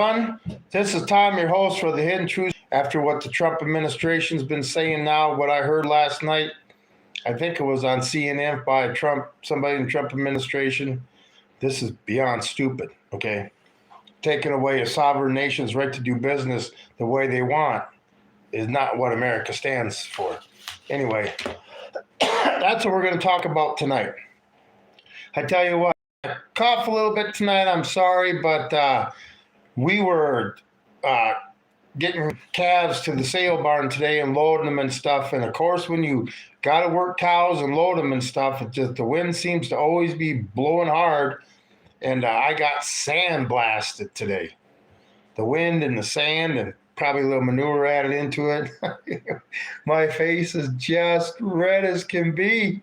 everyone. This is Tom, your host for the Hidden Truth. After what the Trump administration's been saying now, what I heard last night, I think it was on CNN by somebody in the Trump administration. This is beyond stupid, okay? Taking away a sovereign nation's right to do business the way they want is not what America stands for. Anyway, that's what we're going to talk about tonight. I tell you what, I cough a little bit tonight. I'm sorry, but we were getting calves to the sale barn today and loading them and stuff. And of course, when you got to work cows and load them and stuff, it just the wind seems to always be blowing hard. And I got sand blasted today. The wind and the sand and probably a little manure added into it. My face is just red as can be.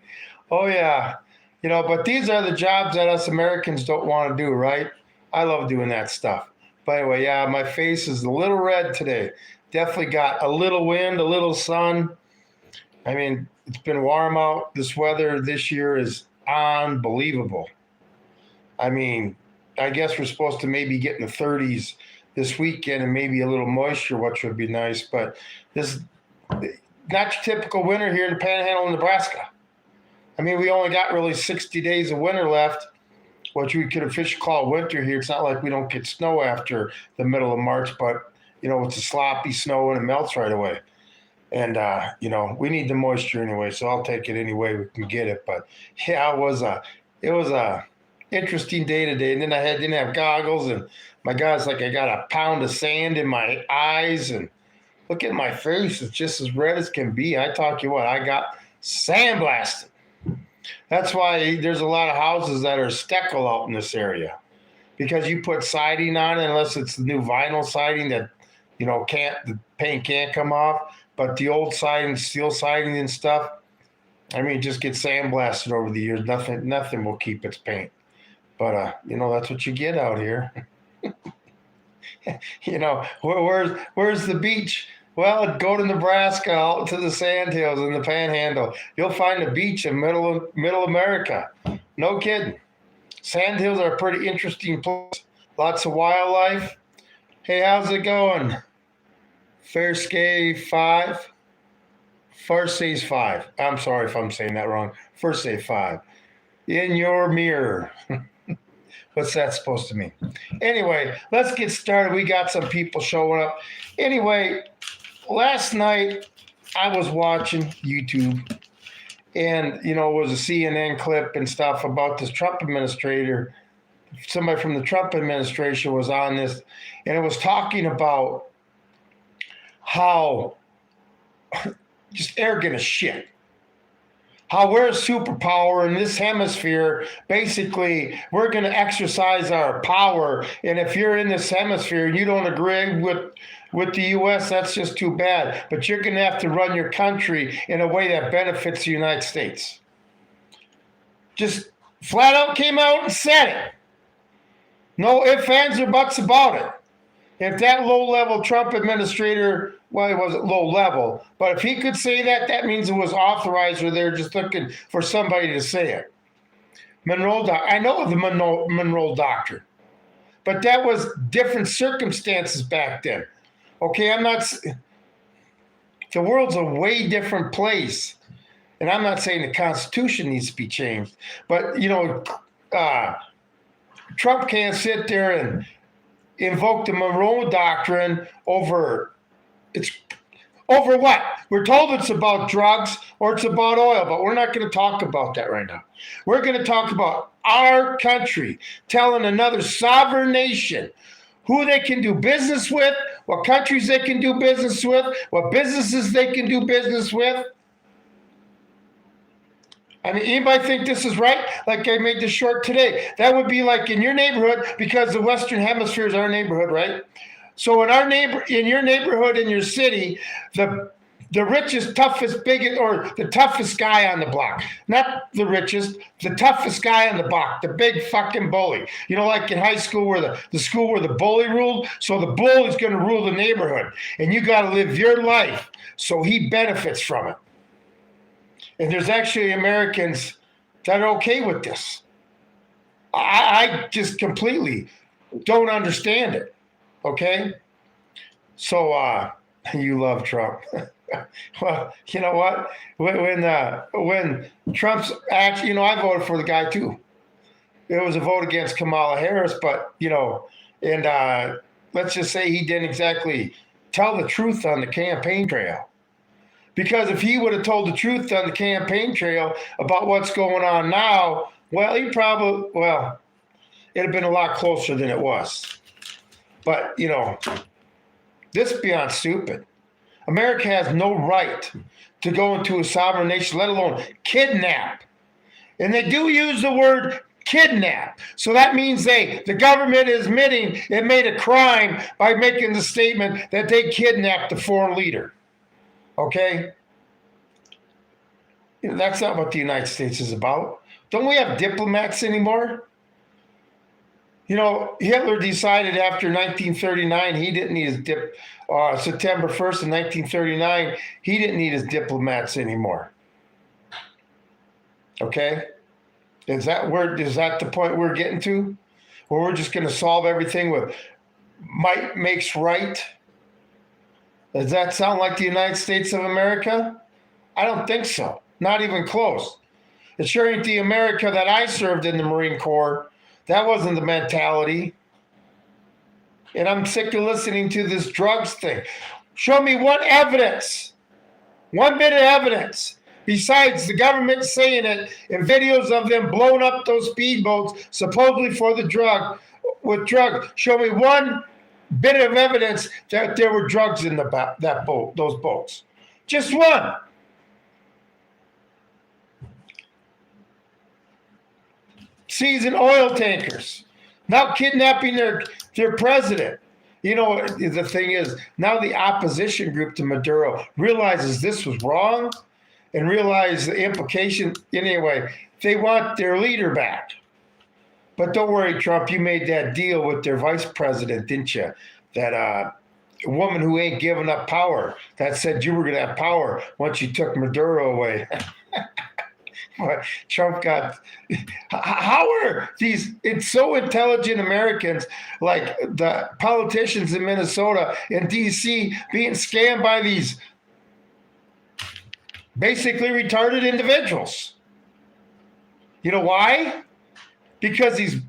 Oh, yeah. But these are the jobs that us Americans don't want to do, right? I love doing that stuff. By the way, yeah, my face is a little red today. Definitely got a little wind, a little sun. I mean, it's been warm out. This weather this year is unbelievable. I mean, I guess we're supposed to maybe get in the 30s this weekend and maybe a little moisture, which would be nice. But this is not your typical winter here in the Panhandle of Nebraska. I mean, we only got really 60 days of winter left, which we could officially call winter here. It's not like we don't get snow after the middle of March, but, it's a sloppy snow and it melts right away. And, we need the moisture anyway, so I'll take it any way we can get it. But, yeah, it was a interesting day today. And then I didn't have goggles, and my guy's like, I got a pound of sand in my eyes, and look at my face. It's just as red as can be. I talk you what, I got sandblasted. That's why there's a lot of houses that are stucco out in this area, because you put siding on it, unless it's the new vinyl siding that, the paint can't come off. But the old siding, steel siding and stuff, I mean, it just gets sandblasted over the years. Nothing will keep its paint. But, that's what you get out here. Where's the beach? Well, go to Nebraska, out to the sandhills and the Panhandle. You'll find a beach in middle America. No kidding. Sandhills are a pretty interesting place. Lots of wildlife. Hey, how's it going? Fairskay 5. Farsay's 5. I'm sorry if I'm saying that wrong. Farsay 5. In your mirror. What's that supposed to mean? Anyway, let's get started. We got some people showing up. Anyway, last night I was watching YouTube, and it was a CNN clip and stuff about this Trump administrator. Somebody from the Trump administration was on this, and it was talking about how just arrogant as shit. How we're a superpower in this hemisphere. Basically, we're going to exercise our power. And if you're in this hemisphere and you don't agree with the U.S., that's just too bad. But you're going to have to run your country in a way that benefits the United States. Just flat out came out and said it. No ifs, ands, or buts about it. If that low-level Trump administrator, well, it wasn't low-level, but if he could say that, that means it was authorized, or they're just looking for somebody to say it. I know the Monroe Doctrine, but that was different circumstances back then. Okay, the world's a way different place, and I'm not saying the Constitution needs to be changed, but, Trump can't sit there and invoke the Monroe Doctrine over what? We're told it's about drugs or it's about oil, but we're not going to talk about that right now. We're going to talk about our country telling another sovereign nation who they can do business with, what countries they can do business with, what businesses they can do business with. I mean, anybody think this is right? Like I made this short today. That would be like in your neighborhood, because the Western Hemisphere is our neighborhood, right? So in your neighborhood, in your city, the richest, toughest, biggest, or the toughest guy on the block, not the richest, the toughest guy on the block, the big fucking bully. Like in high school where the school where the bully ruled. So the bully's going to rule the neighborhood, and you got to live your life so he benefits from it. And there's actually Americans that are okay with this. I just completely don't understand it. Okay? So you love Trump. Well, you know what? When Trump's actually, I voted for the guy too. It was a vote against Kamala Harris, but and let's just say he didn't exactly tell the truth on the campaign trail. Because if he would have told the truth on the campaign trail about what's going on now, well, it'd have been a lot closer than it was. But this is beyond stupid. America has no right to go into a sovereign nation, let alone kidnap. And they do use the word kidnap. So that means the government is admitting it made a crime by making the statement that they kidnapped the foreign leader. Okay? That's not what the United States is about. Don't we have diplomats anymore? Hitler decided after 1939 he didn't need his September 1st of 1939, he didn't need his diplomats anymore. Okay? Is that the point we're getting to? Where we're just going to solve everything with might makes right? Does that sound like the United States of America? I don't think so. Not even close. It sure ain't the America that I served in the Marine Corps. That wasn't the mentality. And I'm sick of listening to this drugs thing. Show me one bit of evidence, besides the government saying it and videos of them blowing up those speedboats supposedly for the drug. Show me one bit of evidence that there were drugs in those boats. Just one. Seizing oil tankers, now kidnapping their president. The thing is, now the opposition group to Maduro realizes this was wrong and realize the implication. Anyway, they want their leader back. But don't worry, Trump, you made that deal with their vice president, didn't you? That woman who ain't giving up power, that said you were going to have power once you took Maduro away. Trump got. How are these so intelligent Americans, like the politicians in Minnesota and D.C., being scammed by these basically retarded individuals? You know why? Because these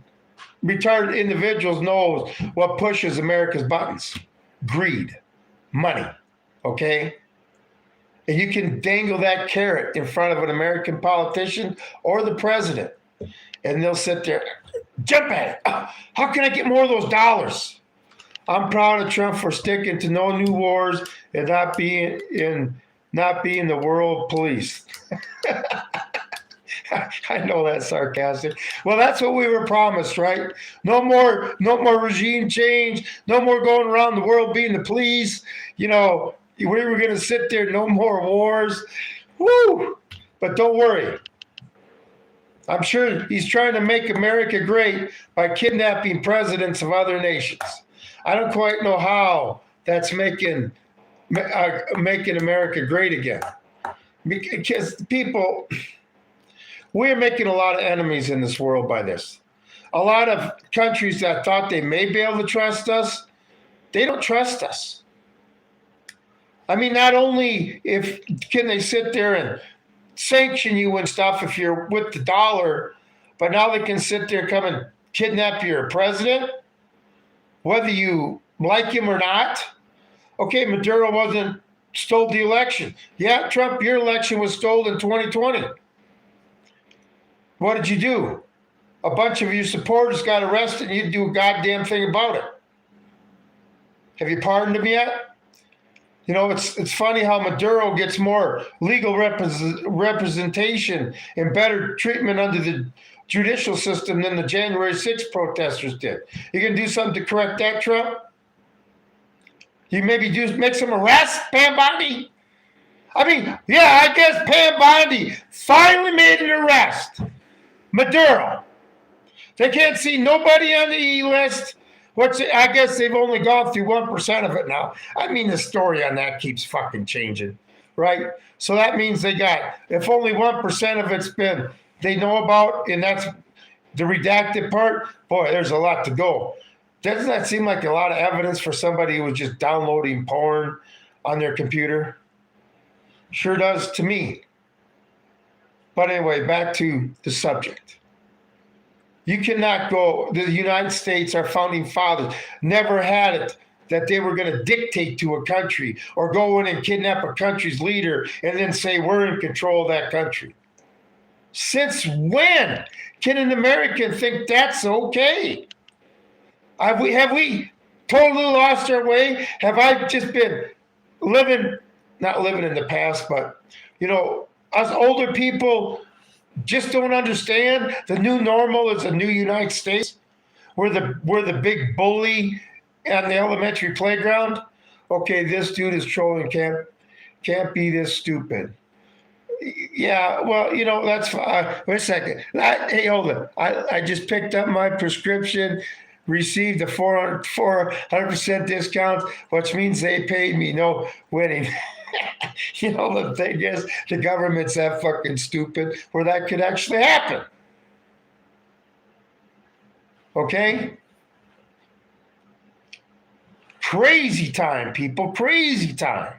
retarded individuals know what pushes America's buttons: greed, money. Okay. And you can dangle that carrot in front of an American politician or the president, and they'll sit there, jump at it. How can I get more of those dollars? I'm proud of Trump for sticking to no new wars and not being the world police. I know that's sarcastic. Well, that's what we were promised, right? No more regime change. No more going around the world being the police. We were going to sit there, no more wars. Woo! But don't worry. I'm sure he's trying to make America great by kidnapping presidents of other nations. I don't quite know how that's making America great again. Because we're making a lot of enemies in this world by this. A lot of countries that thought they may be able to trust us, they don't trust us. I mean, not only can they sit there and sanction you and stuff if you're with the dollar, but now they can sit there, come and kidnap your president, whether you like him or not. Okay, Maduro stole the election. Yeah, Trump, your election was stolen in 2020. What did you do? A bunch of your supporters got arrested and you didn't do a goddamn thing about it. Have you pardoned him yet? It's funny how Maduro gets more legal representation and better treatment under the judicial system than the January 6th protesters did. You can do something to correct that, Trump? You maybe make some arrests, Pam Bondi? I guess Pam Bondi finally made an arrest. Maduro. They can't see nobody on the E list. I guess they've only gone through 1% of it now. The story on that keeps fucking changing, right? So that means if only 1% of they know about, and that's the redacted part, boy, there's a lot to go. Doesn't that seem like a lot of evidence for somebody who was just downloading porn on their computer? Sure does to me. But anyway, back to the subject. You cannot go, the United States, our founding fathers, never had it that they were going to dictate to a country or go in and kidnap a country's leader and then say we're in control of that country. Since when can an American think that's okay? Have we totally lost our way? Have I just been not living in the past, but, us older people just don't understand the new normal is a new United States? We're the big bully on the elementary playground. Okay, this dude is trolling. Can't be this stupid. Yeah, well, that's fine. Wait a second. Hey, hold on. I just picked up my prescription, received a 400% discount, which means they paid me. No winning. The thing is, the government's that fucking stupid where that could actually happen. Okay? Crazy time, people. Crazy time.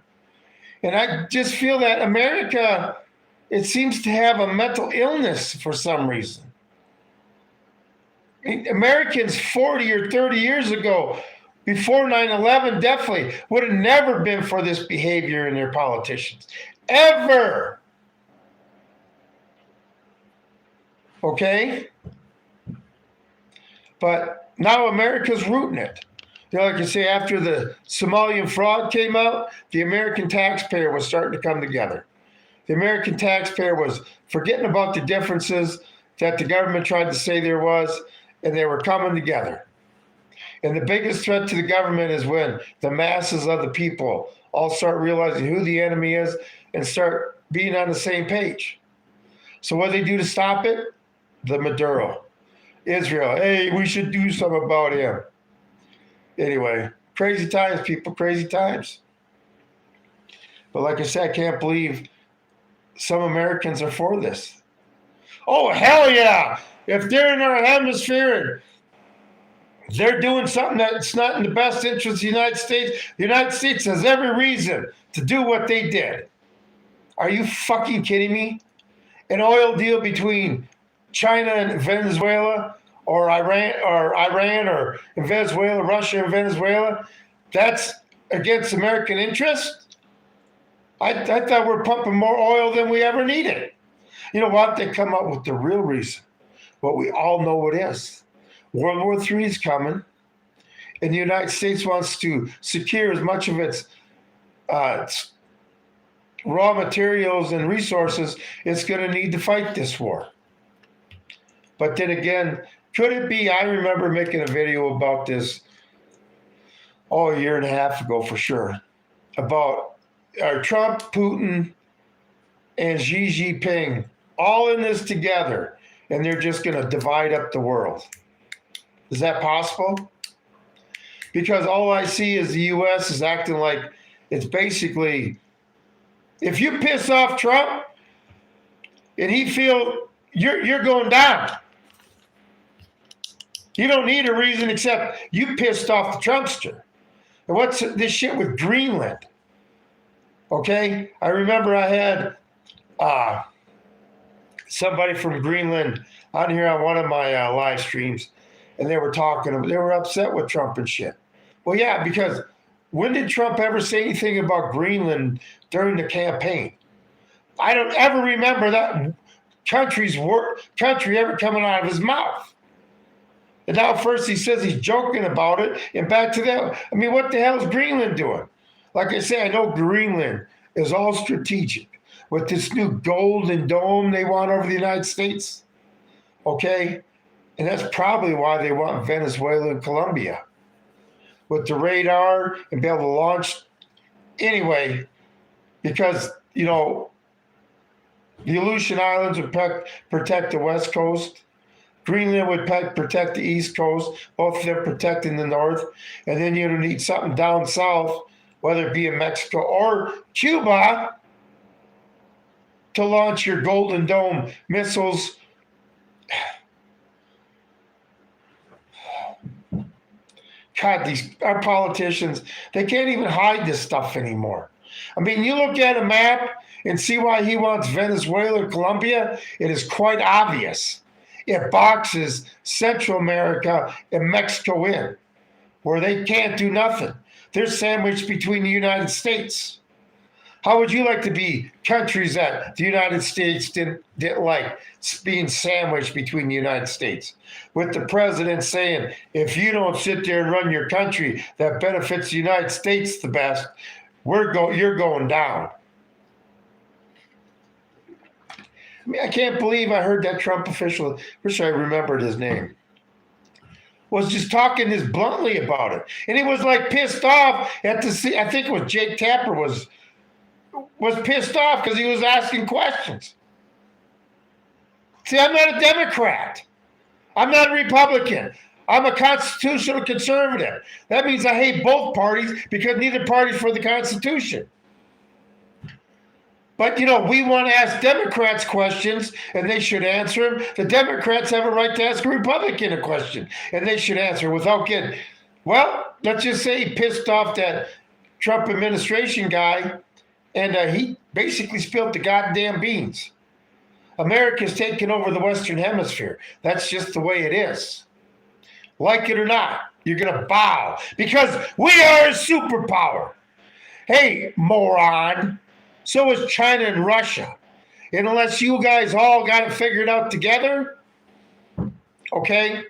And I just feel that America, it seems to have a mental illness for some reason. Americans 40 or 30 years ago, before 9/11, definitely would have never been for this behavior in their politicians. Ever. Okay? But now America's rooting it. Like I say, after the Somalian fraud came out, the American taxpayer was starting to come together. The American taxpayer was forgetting about the differences that the government tried to say there was, and they were coming together. And the biggest threat to the government is when the masses of the people all start realizing who the enemy is and start being on the same page. So what do they do to stop it? The Maduro. Israel, hey, we should do something about him. Anyway, crazy times, people, crazy times. But like I said, I can't believe some Americans are for this. Oh, hell yeah! If they're in our hemisphere and they're doing something that's not in the best interest of the United States has every reason to do what they did. Are you fucking kidding me? An oil deal between China and Venezuela, or Iran or Venezuela, Russia and Venezuela, that's against American interest? I thought we're pumping more oil than we ever needed. You know what? They come up with the real reason. What we all know it is. World War III is coming, and the United States wants to secure as much of its raw materials and resources it's going to need to fight this war. But then again, could it be? I remember making a video about this, a year and a half ago for sure, about Trump, Putin, and Xi Jinping all in this together, and they're just going to divide up the world. Is that possible? Because all I see is the U.S. is acting like it's basically, if you piss off Trump and he feel you're going down. You don't need a reason except you pissed off the Trumpster. And what's this shit with Greenland? Okay? I remember I had somebody from Greenland on here on one of my live streams, and they were upset with Trump and shit. Well, yeah, because when did Trump ever say anything about Greenland during the campaign? I don't ever remember that country ever coming out of his mouth. And now first he says he's joking about it, and back to that. I mean, what the hell is Greenland doing? Like I say, I know Greenland is all strategic with this new golden dome they want over the United States. Okay? And that's probably why they want Venezuela and Colombia. With the radar and be able to launch. Anyway, because, the Aleutian Islands would protect the West Coast. Greenland would protect the East Coast, both of them protecting the North. And then you'd need something down south, whether it be in Mexico or Cuba, to launch your Golden Dome missiles. God, our politicians, they can't even hide this stuff anymore. I mean, you look at a map and see why he wants Venezuela or Colombia, it is quite obvious. It boxes Central America and Mexico in, where they can't do nothing. They're sandwiched between the United States. How would you like to be countries that the United States didn't like being sandwiched between the United States? With the president saying, if you don't sit there and run your country that benefits the United States the best, you're going down. I mean, I can't believe I heard that Trump official, wish I remembered his name, was just talking this bluntly about it. And he was like pissed off at I think it was Jake Tapper was pissed off because he was asking questions. See, I'm not a Democrat. I'm not a Republican. I'm a constitutional conservative. That means I hate both parties because neither party's for the Constitution. But, we want to ask Democrats questions, and they should answer them. The Democrats have a right to ask a Republican a question, and they should answer without getting, let's just say he pissed off that Trump administration guy, and he basically spilled the goddamn beans. America's taken over the Western Hemisphere. That's just the way it is. Like it or not, you're going to bow because we are a superpower. Hey, moron. So is China and Russia. And unless you guys all got it figured out together, okay,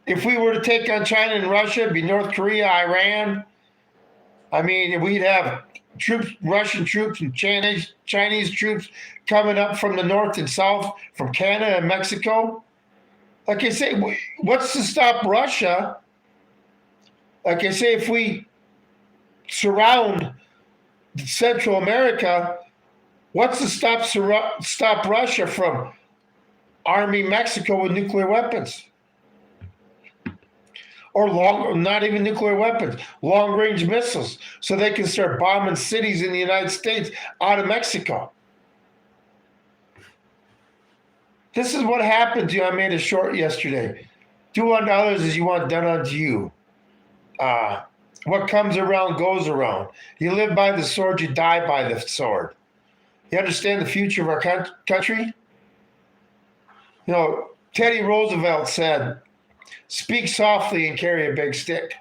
if we were to take on China and Russia, it'd be North Korea, Iran. I mean, we'd have troops, Russian troops and Chinese troops coming up from the north and south, from Canada and Mexico. Like I say, what's to stop Russia? Like I say, if we surround Central America, what's to stop Russia from arming Mexico with nuclear weapons? Or not even nuclear weapons, long-range missiles, so they can start bombing cities in the United States out of Mexico. This is what happened to you. I made a short yesterday. Do unto others as you want done unto you. What comes around goes around. You live by the sword, you die by the sword. You understand the future of our country? Teddy Roosevelt said, speak softly and carry a big stick.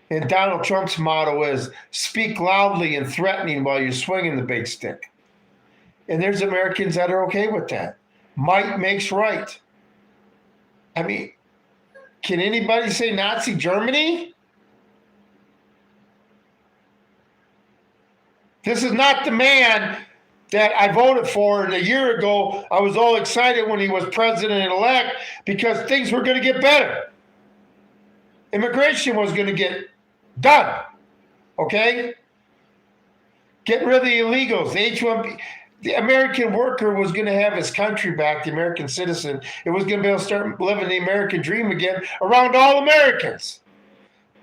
And Donald Trump's motto is, speak loudly and threatening while you're swinging the big stick. And there's Americans that are okay with that. Might makes right. I mean, can anybody say Nazi Germany? This is not the man that I voted for. And a year ago, I was all excited when he was president-elect because things were going to get better. Immigration was going to get done. Okay? Getting rid of the illegals, the H-1B. The American worker was going to have his country back, the American citizen. It was going to be able to start living the American dream again around all Americans.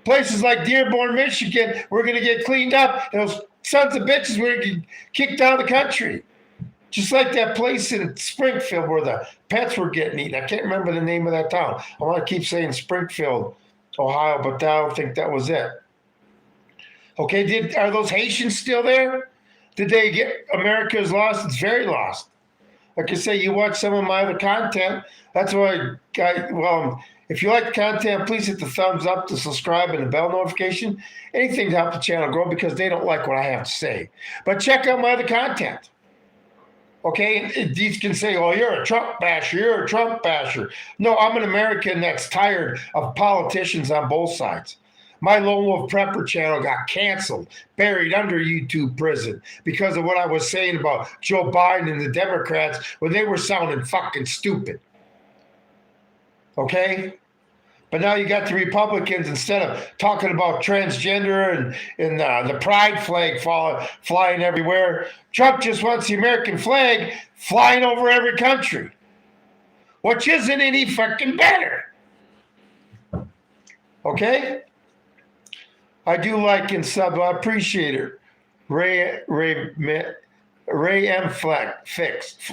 Places like Dearborn, Michigan, were going to get cleaned up. And those sons of bitches were going to get kicked out of the country. Just like that place in Springfield where the pets were getting eaten. I can't remember the name of that town. I want to keep saying Springfield, Ohio, but I don't think that was it. Okay, are those Haitians still there? Did they get America's lost? It's very lost. Like I say, you watch some of my other content. That's why, if you like the content, please hit the thumbs up, the subscribe, and the bell notification. Anything to help the channel grow because they don't like what I have to say. But check out my other content. Okay, these can say, oh, you're a Trump basher, you're a Trump basher. No, I'm an American that's tired of politicians on both sides. My Lone Wolf Prepper channel got canceled, buried under YouTube prison because of what I was saying about Joe Biden and the Democrats when they were sounding fucking stupid. Okay? But now you got the Republicans, instead of talking about transgender and the pride flag flying everywhere, Trump just wants the American flag flying over every country, which isn't any fucking better. Okay? I do like and sub. I appreciate it. Ray M. Fleck fixed.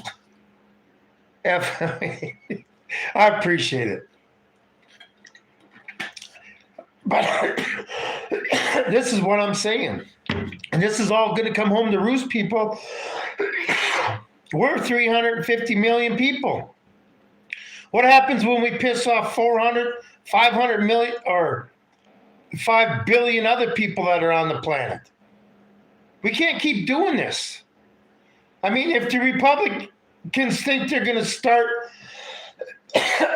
I appreciate it. But this is what I'm saying. And this is all going to come home to roost, people. We're 350 million people. What happens when we piss off 400, 500 million, or 5 billion other people that are on the planet? We can't keep doing this. I mean, if the Republicans think they're going to start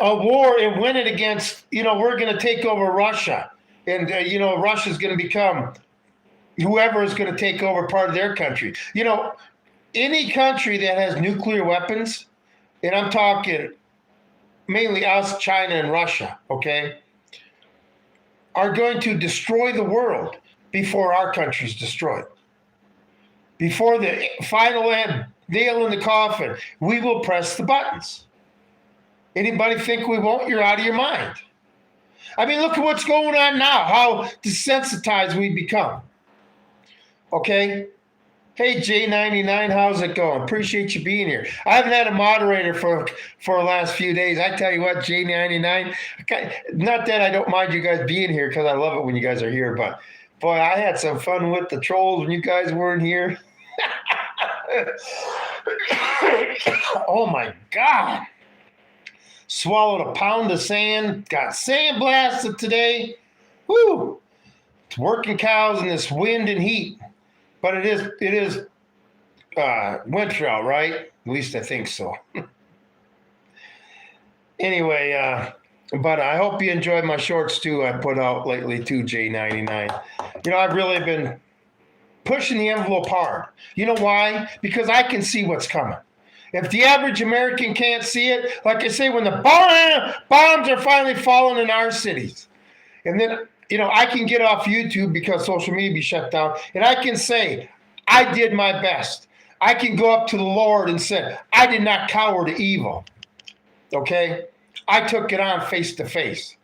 a war and win it against, we're going to take over Russia. And, Russia's going to become whoever is going to take over part of their country. Any country that has nuclear weapons, and I'm talking mainly us, China, and Russia, okay, are going to destroy the world before our country's destroyed. Before the final nail in the coffin, we will press the buttons. Anybody think we won't? You're out of your mind. I mean, look at what's going on now, how desensitized we've become. Okay? Hey, J99, how's it going? Appreciate you being here. I haven't had a moderator for the last few days. I tell you what, J99, not that I don't mind you guys being here because I love it when you guys are here, but boy, I had some fun with the trolls when you guys weren't here. Oh my God. Swallowed a pound of sand. Got sandblasted today. Woo! It's working cows in this wind and heat. But it is winter out, right? At least I think so. Anyway, but I hope you enjoyed my shorts too. I put out lately too, J99. I've really been pushing the envelope hard. You know why? Because I can see what's coming. If the average American can't see it, like I say, when the bombs are finally falling in our cities, and then, I can get off YouTube because social media be shut down, and I can say, I did my best. I can go up to the Lord and say, I did not cower to evil. Okay? I took it on face to face.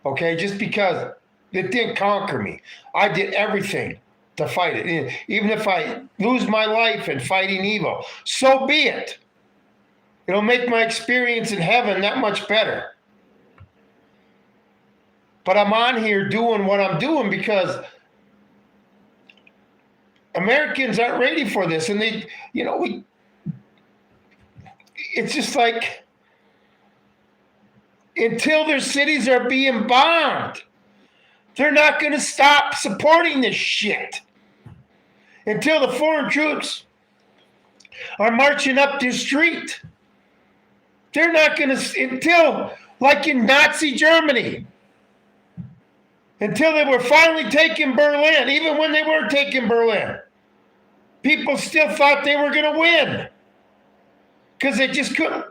Okay? Just because it didn't conquer me. I did everything to fight it. Even if I lose my life in fighting evil, so be it. It'll make my experience in heaven that much better. But I'm on here doing what I'm doing because Americans aren't ready for this. And it's just like, until their cities are being bombed, they're not going to stop supporting this shit. Until the foreign troops are marching up the street. They're not going to, until, like in Nazi Germany, until they were finally taking Berlin, even when they weren't taking Berlin, people still thought they were going to win. Because they just couldn't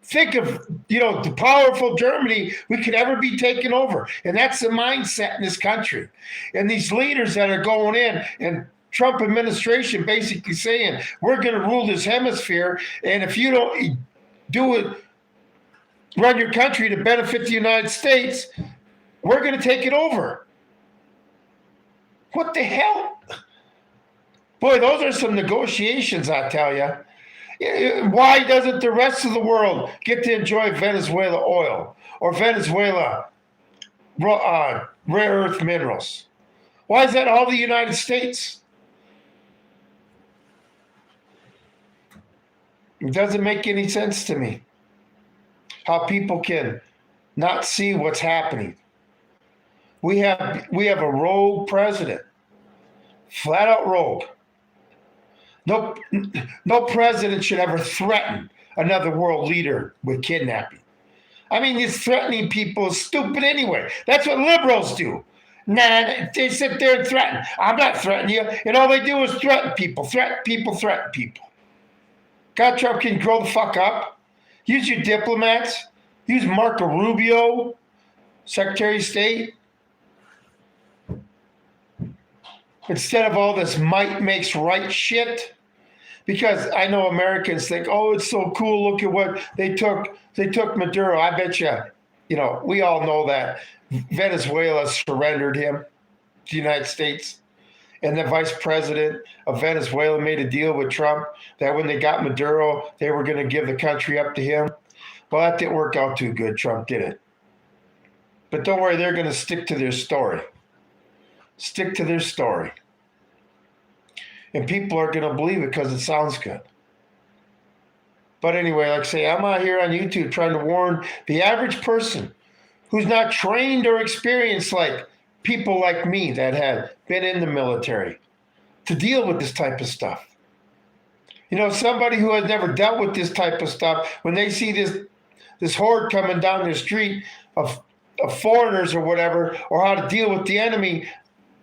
think of, the powerful Germany we could ever be taken over. And that's the mindset in this country. And these leaders that are going in and Trump administration basically saying, we're going to rule this hemisphere, and if you don't do it, run your country to benefit the United States, we're going to take it over. What the hell? Boy, those are some negotiations, I tell you. Why doesn't the rest of the world get to enjoy Venezuela oil or Venezuela rare earth minerals? Why is that all the United States? It doesn't make any sense to me how people can not see what's happening. We have a rogue president, flat out rogue. No president should ever threaten another world leader with kidnapping. I mean, these threatening people is stupid anyway. That's what liberals do. Nah, they sit there and threaten. I'm not threatening you. And all they do is threaten people, threaten people. God, Trump can grow the fuck up. Use your diplomats. Use Marco Rubio, Secretary of State. Instead of all this might makes right shit. Because I know Americans think, oh, it's so cool. Look at what they took. They took Maduro. I bet you, we all know that Venezuela surrendered him to the United States. And the vice president of Venezuela made a deal with Trump that when they got Maduro, they were going to give the country up to him. Well, that didn't work out too good, Trump did it. But don't worry, they're going to stick to their story. Stick to their story. And people are going to believe it because it sounds good. But anyway, like I say, I'm out here on YouTube trying to warn the average person who's not trained or experienced like people like me that have been in the military to deal with this type of stuff. You know, somebody who has never dealt with this type of stuff, when they see this horde coming down their street of foreigners or whatever, or how to deal with the enemy,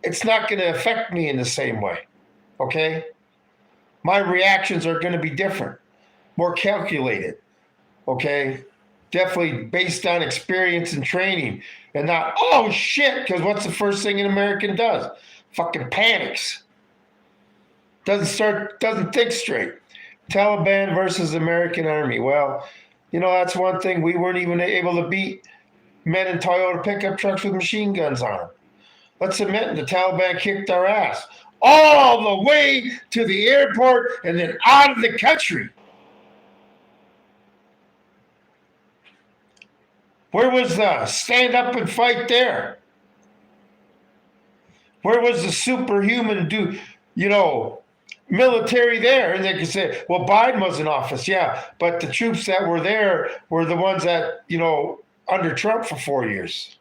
it's not going to affect me in the same way. Okay? My reactions are going to be different, more calculated. Okay? Definitely based on experience and training, and not, oh shit, because what's the first thing an American does? Fucking panics. Doesn't think straight. Taliban versus American Army. Well, you know, that's one thing. We weren't even able to beat men in Toyota pickup trucks with machine guns on them. Let's admit the Taliban kicked our ass all the way to the airport and then out of the country. Where was the stand up and fight there? Where was the superhuman military there? And they could say, well, Biden was in office. Yeah, but the troops that were there were the ones that, under Trump for 4 years.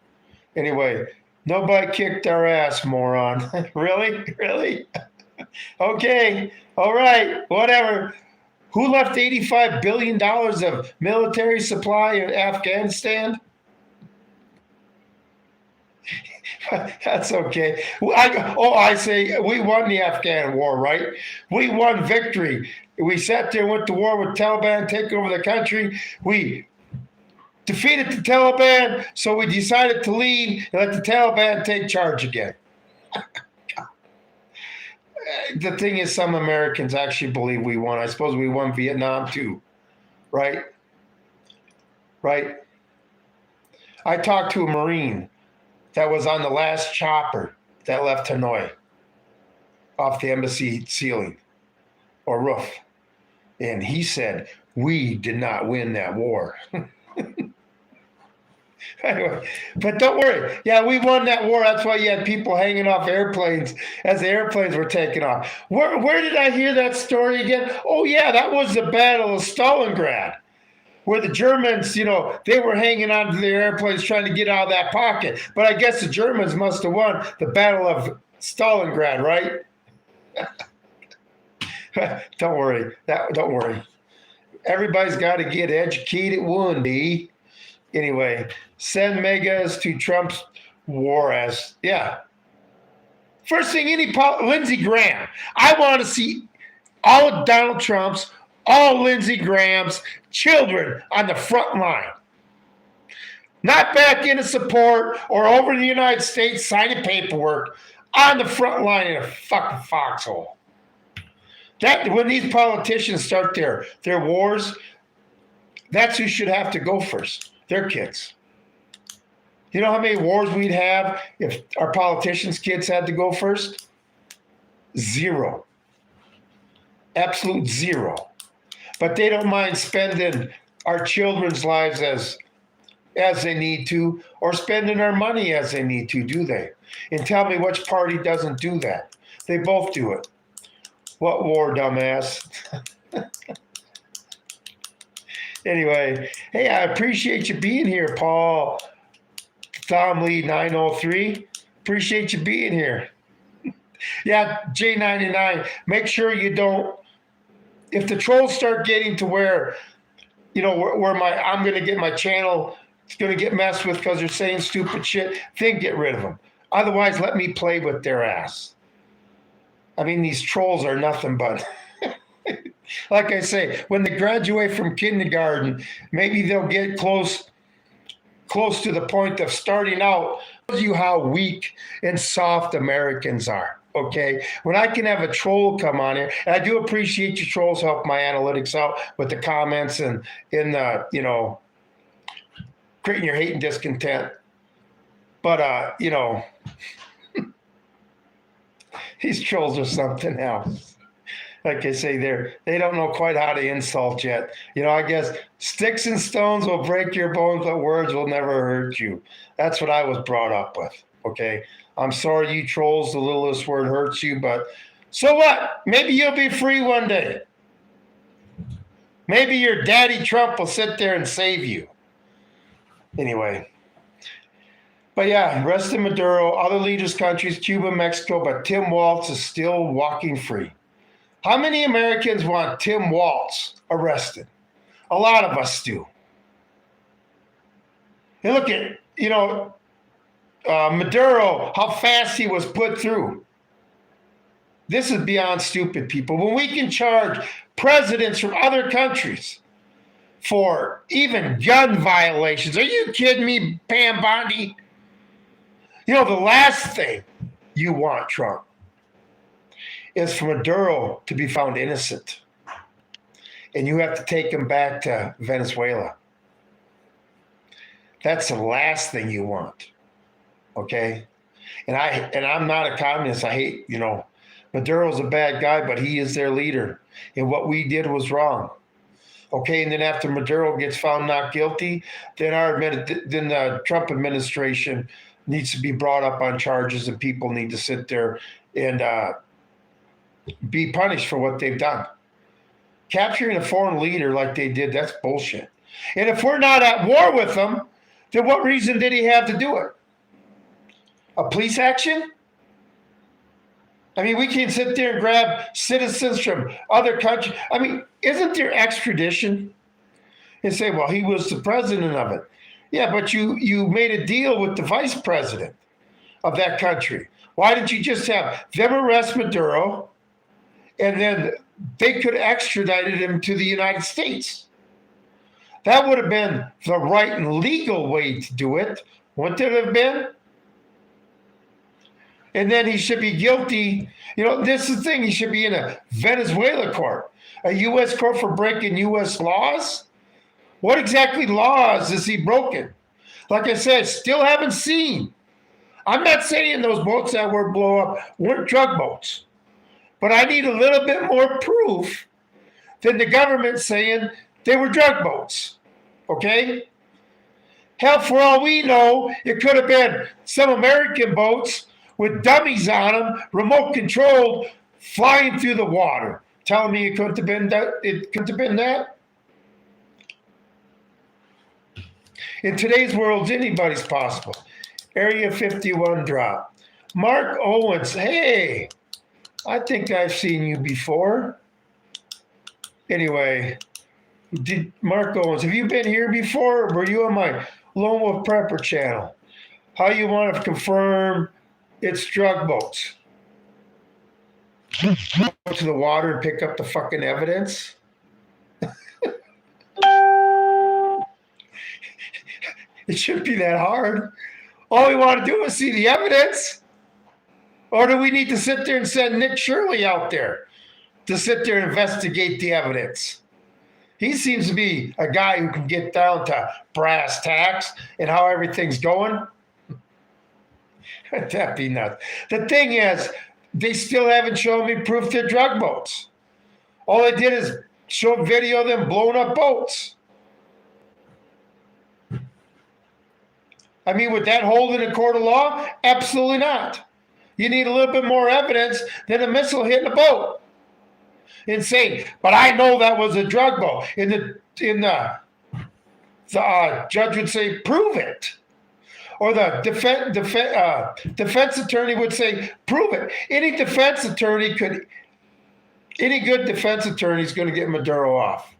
Anyway, nobody kicked our ass, moron. Really? Really? Okay. All right. Whatever. Who left $85 billion of military supply in Afghanistan? That's okay. I say we won the Afghan war, right? We won victory. We sat there, went to war with Taliban, take over the country. We defeated the Taliban, so we decided to leave and let the Taliban take charge again. The thing is, some Americans actually believe we won. I suppose we won Vietnam too, right? Right? I talked to a Marine that was on the last chopper that left Hanoi off the embassy ceiling or roof. And he said, we did not win that war. Anyway, but don't worry. Yeah, we won that war. That's why you had people hanging off airplanes as the airplanes were taking off. Where did I hear that story again? Oh, yeah, that was the Battle of Stalingrad, where the Germans, they were hanging onto their airplanes trying to get out of that pocket. But I guess the Germans must have won the Battle of Stalingrad, right? Don't worry. Don't worry. Everybody's got to get educated one day. Anyway, send megas to Trump's war as, yeah. First thing, Lindsey Graham. I want to see all of Donald Trump's, all Lindsey Graham's children on the front line. Not back into support or over in the United States signing paperwork, on the front line in a fucking foxhole. That when these politicians start their wars, that's who should have to go first. Their kids. You know how many wars we'd have if our politicians' kids had to go first? Zero. Absolute zero. But they don't mind spending our children's lives as they need to, or spending our money as they need to, do they? And tell me which party doesn't do that. They both do it. What war, dumbass? Anyway, hey, I appreciate you being here, Paul. Tom Lee 903. Appreciate you being here. Yeah, J99. Make sure you don't. If the trolls start getting to where, where I'm going to get my channel, it's going to get messed with because they're saying stupid shit, then get rid of them. Otherwise, let me play with their ass. I mean, these trolls are nothing but. Like I say, when they graduate from kindergarten, maybe they'll get close to the point of starting out. Shows you how weak and soft Americans are, okay? When I can have a troll come on here, and I do appreciate you trolls help my analytics out with the comments and in the, creating your hate and discontent. But, these trolls are something else. like I say there, they don't know quite how to insult yet. I guess sticks and stones will break your bones, but words will never hurt you. That's what I was brought up with. Okay. I'm sorry, you trolls, the littlest word hurts you, but so what? Maybe you'll be free one day. Maybe your daddy Trump will sit there and save you. Anyway. But yeah, rest in Maduro, other leaders, countries, Cuba, Mexico, but Tim Walz is still walking free. How many Americans want Tim Walz arrested? A lot of us do. And look at, Maduro, how fast he was put through. This is beyond stupid, people. When we can charge presidents from other countries for even gun violations. Are you kidding me, Pam Bondi? The last thing you want, Trump, is for Maduro to be found innocent. And you have to take him back to Venezuela. That's the last thing you want. Okay? And I'm not a communist. I hate, Maduro's a bad guy, but he is their leader. And what we did was wrong. Okay, and then after Maduro gets found not guilty, then the Trump administration needs to be brought up on charges, and people need to sit there and be punished for what they've done. Capturing a foreign leader like they did, that's bullshit. And if we're not at war with them, then what reason did he have to do it? A police action? I mean, we can sit there and grab citizens from other countries. I mean, isn't there extradition? And say, well, he was the president of it. Yeah, but you made a deal with the vice president of that country. Why didn't you just have them arrest Maduro, and then they could have extradited him to the United States? That would have been the right and legal way to do it. Wouldn't it have been? And then he should be guilty. This is the thing. He should be in a Venezuela court, a U.S. court for breaking U.S. laws. What exactly laws has he broken? Like I said, still haven't seen. I'm not saying those boats that were blown up weren't drug boats. But I need a little bit more proof than the government saying they were drug boats. Okay? Hell, for all we know, it could have been some American boats with dummies on them, remote controlled, flying through the water. Telling me it couldn't have been that? It couldn't have been that? In today's world, anybody's possible. Area 51 drop. Mark Owens, hey, I think I've seen you before. Anyway, Mark Owens, have you been here before, or were you on my Lone Wolf Prepper channel? How you want to confirm it's drug boats? Go to the water and pick up the fucking evidence? It shouldn't be that hard. All we want to do is see the evidence. Or do we need to sit there and send Nick Shirley out there to sit there and investigate the evidence? He seems to be a guy who can get down to brass tacks and how everything's going. That'd be nuts. The thing is, they still haven't shown me proof they're drug boats. All they did is show a video of them blowing up boats. I mean, would that hold in a court of law? Absolutely not. You need a little bit more evidence than a missile hitting a boat. And say, but I know that was a drug boat. And the judge would say, prove it. Or the defense attorney would say, prove it. Any good defense attorney is going to get Maduro off.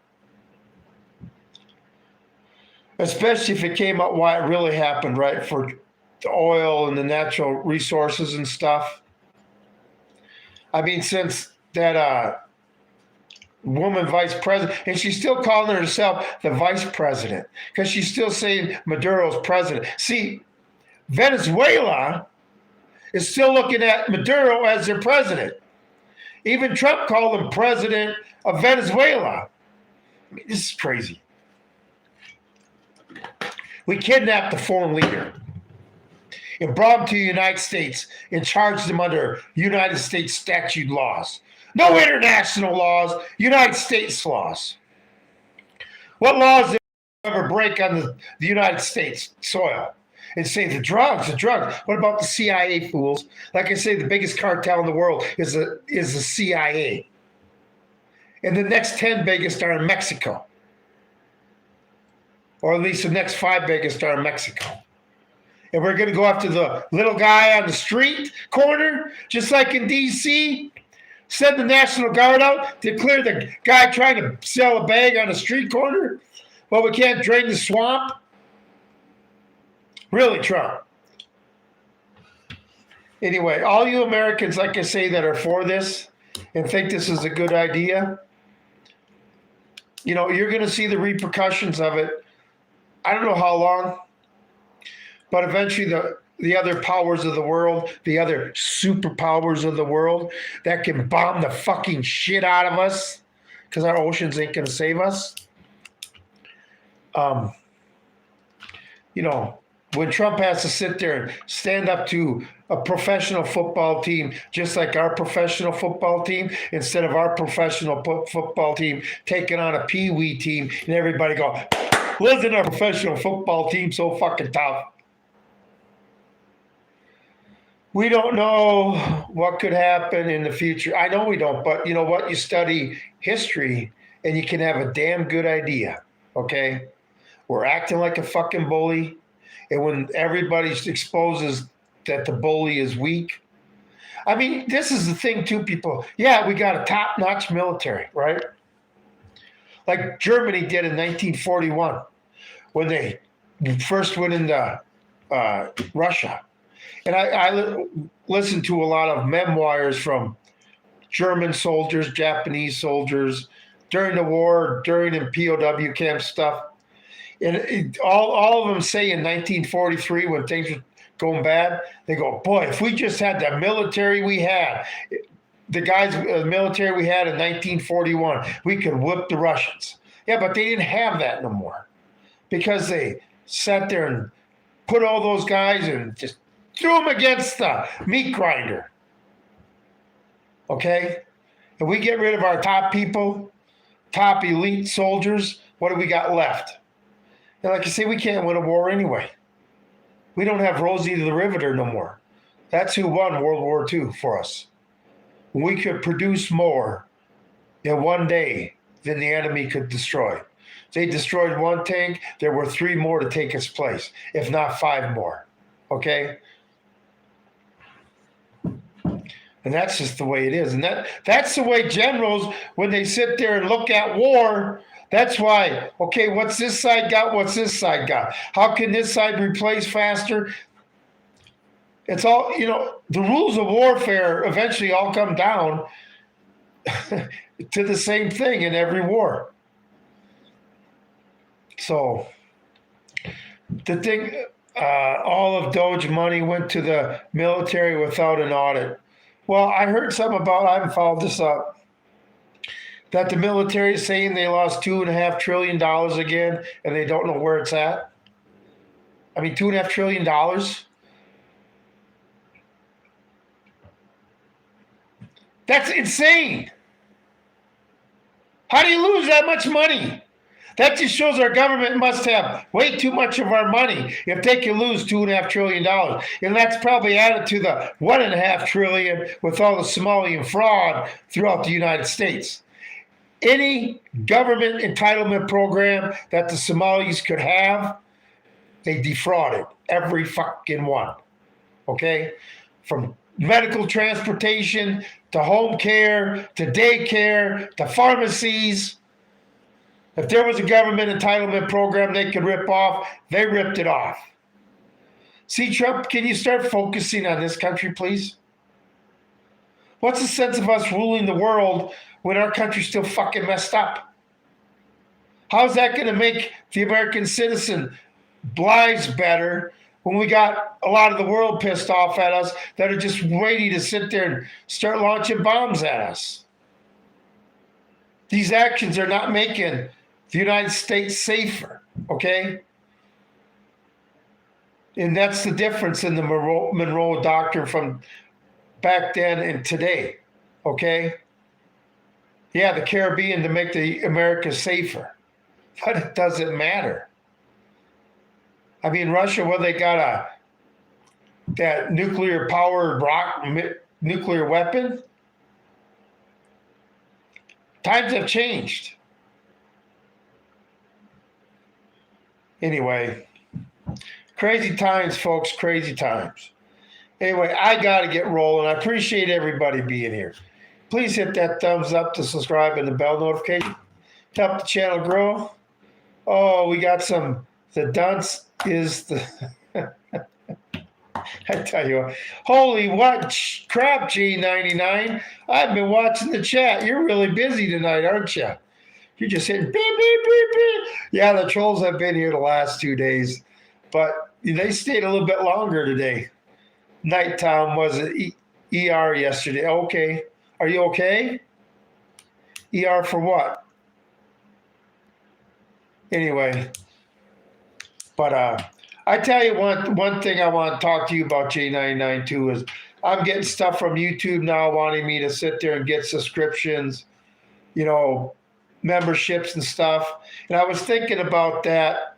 Especially if it came out why it really happened, right? For the oil and the natural resources and stuff. I mean, since that woman vice president, and she's still calling herself the vice president because she's still saying Maduro's president. See, Venezuela is still looking at Maduro as their president. Even Trump called him president of Venezuela. I mean, this is crazy. We kidnapped the foreign leader and brought him to the United States and charged him under United States statute laws. No international laws, United States laws. What laws did we ever break on the United States soil? And say the drugs. What about the CIA fools? Like I say, the biggest cartel in the world is the CIA. And the next 10 biggest are in Mexico. Or at least the next 5 biggest are in Mexico. And we're going to go after the little guy on the street corner, just like in D.C., send the National Guard out to clear the guy trying to sell a bag on a street corner? Well, we can't drain the swamp? Really, Trump? Anyway, all you Americans, like I say, that are for this and think this is a good idea, you're going to see the repercussions of it. I don't know how long, but eventually the other powers of the world, the other superpowers of the world that can bomb the fucking shit out of us because our oceans ain't going to save us. When Trump has to sit there and stand up to a professional football team, just like our professional football team, instead of our professional football team taking on a pee-wee team, and everybody go, wasn't our professional football team so fucking tough? We don't know what could happen in the future. I know we don't, but you know what? You study history and you can have a damn good idea, okay? We're acting like a fucking bully. And when everybody exposes that the bully is weak. I mean, this is the thing too, people. Yeah, we got a top-notch military, right? Like Germany did in 1941 when they first went into Russia. And I listened to a lot of memoirs from German soldiers, Japanese soldiers during the war, during the POW camp stuff. And all of them say in 1943 when things were going bad, they go, boy, if we just had the military we had, the military we had in 1941, we could whip the Russians. Yeah, but they didn't have that no more because they sat there and put all those guys and just threw them against the meat grinder. Okay? And we get rid of our top people, top elite soldiers, what do we got left? And like I say, we can't win a war anyway. We don't have Rosie the Riveter no more. That's who won World War II for us. We could produce more in one day than the enemy could destroy. They destroyed one tank, there were 3 more to take its place, if not 5 more. Okay? And that's just the way it is. And that's the way generals, when they sit there and look at war, that's why, okay, what's this side got? What's this side got? How can this side replace faster? It's all, the rules of warfare eventually all come down to the same thing in every war. So the thing, all of Doge money went to the military without an audit. Well, I heard something about, I haven't followed this up, that the military is saying they lost $2.5 trillion again, and they don't know where it's at. I mean, $2.5 trillion. That's insane. How do you lose that much money? That just shows our government must have way too much of our money if they can lose $2.5 trillion. And that's probably added to the $1.5 trillion with all the Somalian fraud throughout the United States. Any government entitlement program that the Somalis could have, they defrauded every fucking one. Okay? From medical transportation to home care to daycare to pharmacies. If there was a government entitlement program they could rip off, they ripped it off. See, Trump, can you start focusing on this country, please? What's the sense of us ruling the world when our country's still fucking messed up? How's that going to make the American citizen lives better when we got a lot of the world pissed off at us that are just ready to sit there and start launching bombs at us? These actions are not making the United States safer, okay? And that's the difference in the Monroe Doctrine from back then and today, okay? Yeah, the Caribbean to make the America safer. But it doesn't matter. I mean, Russia, well, they got that nuclear powered nuclear weapon. Times have changed. Anyway, crazy times, folks, crazy times. Anyway, I got to get rolling. I appreciate everybody being here. Please hit that thumbs up to subscribe and the bell notification. Help the channel grow. Oh, we got the dunce is the, I tell you what, holy what crap, G99. I've been watching the chat. You're really busy tonight, aren't you? You're just hitting beep, beep, beep, beep. Yeah, the trolls have been here the last 2 days, but they stayed a little bit longer today. Nighttime was it ER yesterday. Okay. Are you okay? ER for what? Anyway, but I tell you one thing I want to talk to you about, J99 too, is I'm getting stuff from YouTube now wanting me to sit there and get subscriptions, memberships and stuff. And I was thinking about that.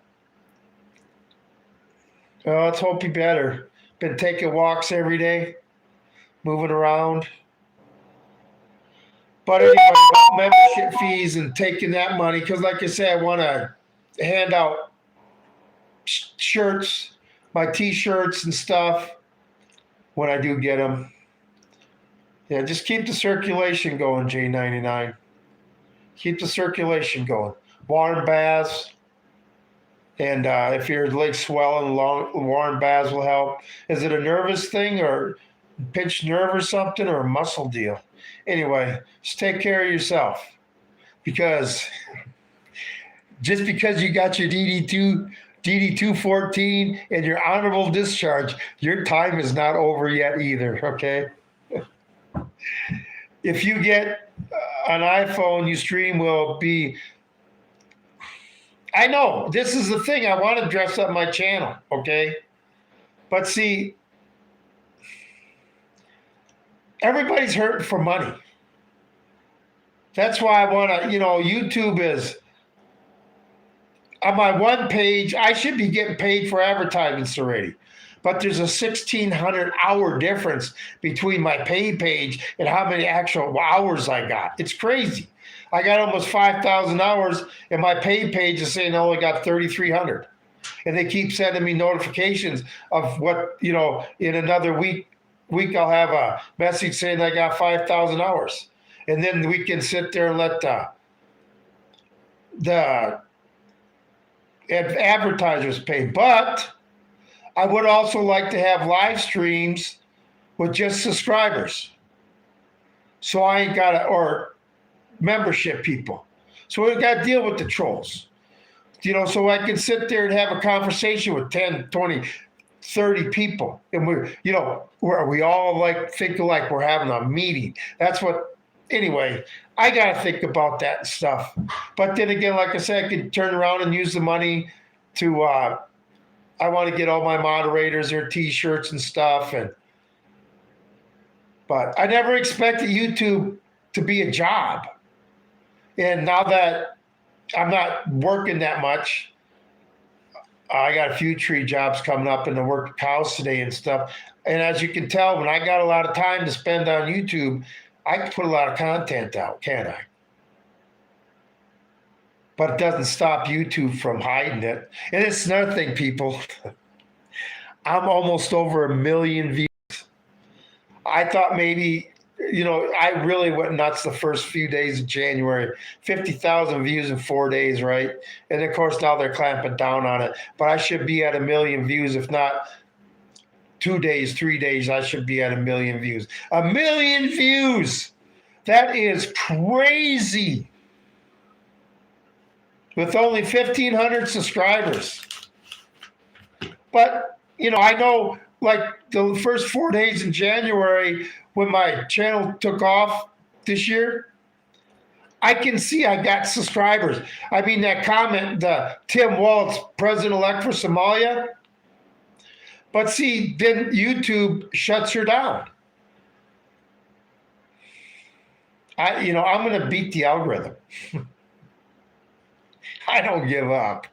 Oh, let's hope you better. Been taking walks every day, moving around. But anyway, about membership fees and taking that money, because like I said, I want to hand out shirts, my T-shirts and stuff when I do get them. Yeah, just keep the circulation going, J99. Keep the circulation going. Warm baths. And if your leg's swelling, warm baths will help. Is it a nervous thing or pinched nerve or something or a muscle deal? Anyway, just take care of yourself. Because just because you got your DD214 and your honorable discharge, your time is not over yet either, okay? If you get an iPhone, your stream will be... I know, this is the thing. I want to dress up my channel, okay? But see, everybody's hurting for money. That's why I want to, YouTube is... On my one page, I should be getting paid for advertisements already. But there's a 1,600-hour difference between my pay page and how many actual hours I got. It's crazy. I got almost 5,000 hours, and my pay page is saying I only got 3,300. And they keep sending me notifications of what, in another week I'll have a message saying I got 5,000 hours. And then we can sit there and let the advertisers pay. But I would also like to have live streams with just subscribers. So I ain't got to, or membership people. So we've got to deal with the trolls. So I can sit there and have a conversation with 10, 20, 30 people. And we all think like we're having a meeting. That's what, anyway, I got to think about that and stuff. But then again, like I said, I could turn around and use the money to, I want to get all my moderators their T-shirts and stuff. But I never expected YouTube to be a job. And now that I'm not working that much, I got a few tree jobs coming up and I work cows today and stuff. And as you can tell, when I got a lot of time to spend on YouTube, I can put a lot of content out, can't I? But it doesn't stop YouTube from hiding it. And it's another thing, people. I'm almost over 1 million views. I thought maybe, I really went nuts the first few days of January. 50,000 views in 4 days, right? And of course, now they're clamping down on it. But I should be at 1 million views, if not 2 days, 3 days, I should be at 1 million views. 1 million views! That is crazy. With only 1,500 subscribers. But, I know, like the first 4 days in January when my channel took off this year, I can see I got subscribers. I mean, that comment, the Tim Walz, president-elect for Somalia. But see, then YouTube shuts her down. I'm going to beat the algorithm. I don't give up.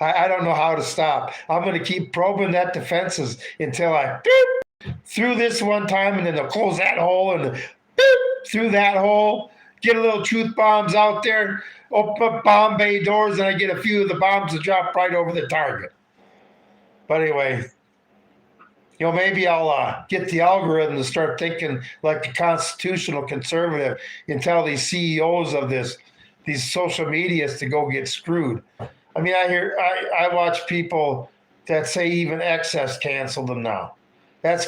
I don't know how to stop. I'm going to keep probing that defenses until I through this one time, and then they'll close that hole and through that hole, get a little truth bombs out there, open up bomb bay doors, and I get a few of the bombs to drop right over the target. But anyway, maybe I'll get the algorithm to start thinking like the constitutional conservative and tell these CEOs of these social medias to go get screwed. I mean, I watch people that say even X has canceled them now. That's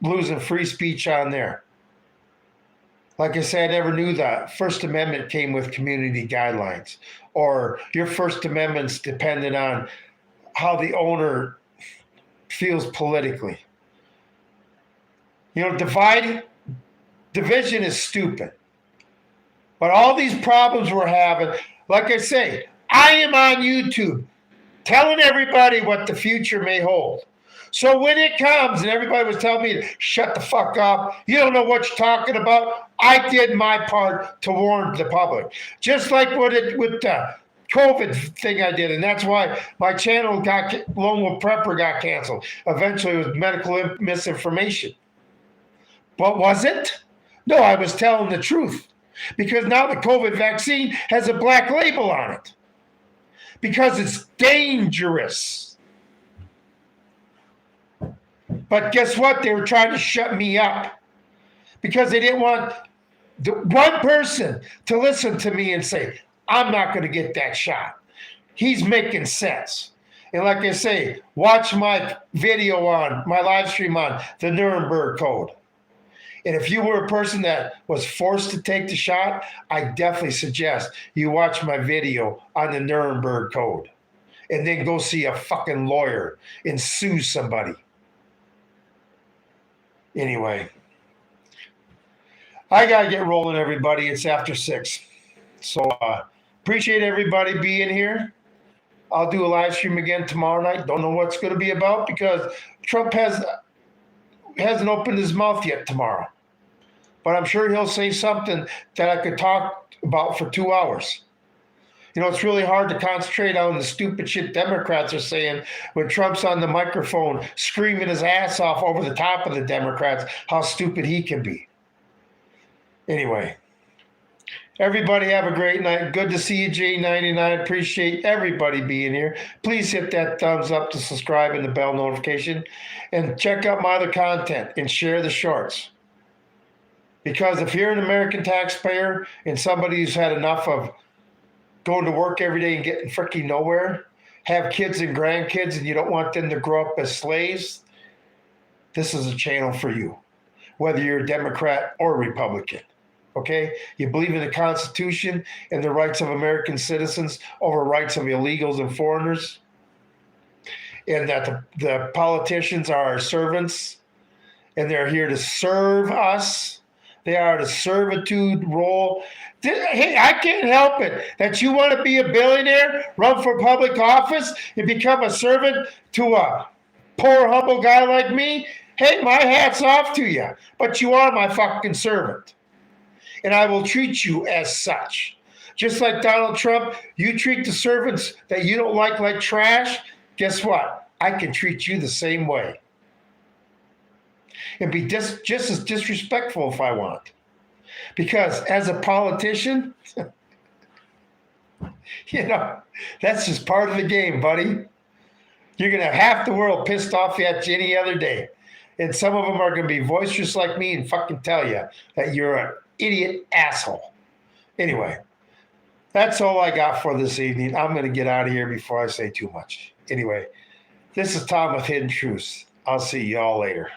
losing free speech on there. Like I said, I never knew that First Amendment came with community guidelines, or your First Amendment's dependent on how the owner feels politically. Division is stupid. But all these problems we're having, like I say, I am on YouTube telling everybody what the future may hold. So when it comes and everybody was telling me to shut the fuck up, you don't know what you're talking about, I did my part to warn the public. Just like with the COVID thing I did, and that's why my channel Lone Wolf Prepper got canceled. Eventually it was medical misinformation. But was it? No, I was telling the truth. Because now the COVID vaccine has a black label on it. Because it's dangerous. But guess what? They were trying to shut me up. Because they didn't want one person to listen to me and say, I'm not going to get that shot. He's making sense. And like I say, watch my video on, my live stream on the Nuremberg Code. And if you were a person that was forced to take the shot, I definitely suggest you watch my video on the Nuremberg Code. And then go see a fucking lawyer and sue somebody. Anyway, I got to get rolling, everybody. It's after 6. So appreciate everybody being here. I'll do a live stream again tomorrow night. Don't know what it's going to be about because Trump hasn't opened his mouth yet tomorrow. But I'm sure he'll say something that I could talk about for 2 hours. It's really hard to concentrate on the stupid shit Democrats are saying when Trump's on the microphone screaming his ass off over the top of the Democrats, how stupid he can be. Anyway, everybody have a great night. Good to see you, J99. Appreciate everybody being here. Please hit that thumbs up to subscribe and the bell notification. And check out my other content and share the shorts. Because if you're an American taxpayer and somebody who's had enough of going to work every day and getting freaking nowhere, have kids and grandkids, and you don't want them to grow up as slaves, this is a channel for you, whether you're a Democrat or Republican. Okay? You believe in the Constitution and the rights of American citizens over rights of illegals and foreigners, and that the politicians are our servants, and they're here to serve us. They are the servitude role. Hey, I can't help it that you want to be a billionaire, run for public office, and become a servant to a poor, humble guy like me. Hey, my hat's off to you, but you are my fucking servant. And I will treat you as such. Just like Donald Trump, you treat the servants that you don't like trash, guess what? I can treat you the same way. And be just as disrespectful if I want. Because as a politician, that's just part of the game, buddy. You're going to have half the world pissed off at you any other day. And some of them are going to be boisterous like me and fucking tell you that you're an idiot asshole. Anyway, that's all I got for this evening. I'm going to get out of here before I say too much. Anyway, this is Tom with Hidden Truths. I'll see y'all later.